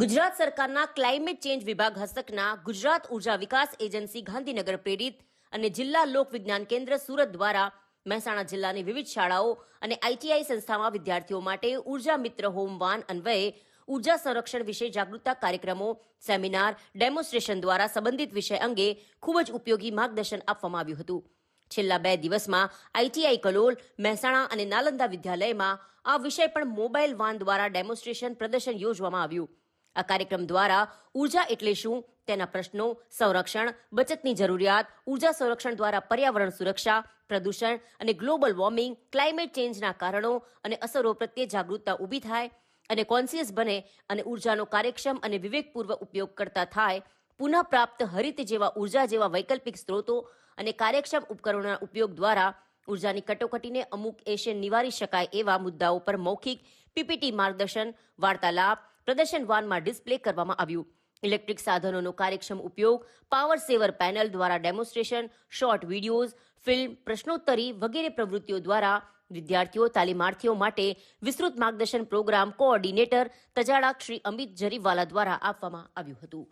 ગુજરાત સરકારના climate change વિભાગ હસ્તકના ગુજરાત ઉર્જા વિકાસ એજન્સી ગાંધીનગર પ્રેરિત અને જિલ્લા લોક વિજ્ઞાન કેન્દ્ર સુરત દ્વારા મહેસાણા જિલ્લાની વિવિધ શાળાઓ અને આઈટીઆઈ સંસ્થામાં વિદ્યાર્થીઓ માટે ઉર્જા મિત્ર હોમ વાન અન્વયે ઉર્જા સંરક્ષણ વિશે જાગૃતતા કાર્યક્રમો, સેમિનાર, ડેમોન્સ્ટ્રેશન દ્વારા સંબંધિત વિષય અંગે ખૂબ જ ઉપયોગી માર્ગદર્શન આપવામાં આવ્યું હતું. છેલ્લા 2 દિવસમાં આઈટીઆઈ કલોલ, મહેસાણા અને નાલંદા વિદ્યાલયમાં આ વિષય પણ મોબાઈલ વાન દ્વારા ડેમોન્સ્ટ્રેશન પ્રદર્શન યોજવામાં આવ્યું. આ કાર્યક્રમ દ્વારા ઉર્જા એટલે શું, તેના પ્રશ્નો, સંરક્ષણ, બચતની જરૂરિયાત, ઉર્જા સંરક્ષણ દ્વારા પર્યાવરણ સુરક્ષા, પ્રદૂષણ અને ગ્લોબલ વોર્મિંગ, ક્લાઇમેટ ચેન્જના કારણો અને અસરો પ્રત્યે જાગૃતતા ઊભી થાય અને કોન્શિયસ બને અને ઉર્જાનો કાર્યક્ષમ અને વિવેકપૂર્વક ઉપયોગ કરતા થાય, પુનઃપ્રાપ્ત હરિત જેવા ઉર્જા જેવા વૈકલ્પિક સ્ત્રોતો અને કાર્યક્ષમ ઉપકરણોના ઉપયોગ દ્વારા ઉર્જાની કટોકટીને અમુક એશિયન નિવારી શકાય એવા મુદ્દાઓ પર મૌખિક પીપીટી માર્ગદર્શન, વાર્તાલાપ, પ્રદર્શન વાનમાં ડિસ્પ્લે કરવામાં આવ્યું. ઇલેક્ટ્રિક સાધનોનો કાર્યક્ષમ ઉપયોગ, પાવર સેવર પેનલ દ્વારા ડેમોન્સ્ટ્રેશન, શોર્ટ વિડીયોઝ, ફિલ્મ, પ્રશ્નોત્તરી વગેરે પ્રવૃત્તિઓ દ્વારા વિદ્યાર્થીઓ, તાલીમાર્થીઓ માટે વિસ્તૃત માર્ગદર્શન પ્રોગ્રામ કોઓર્ડિનેટર તજાળાક શ્રી અમિત જરીવાલા દ્વારા આપવામાં આવ્યું હતું.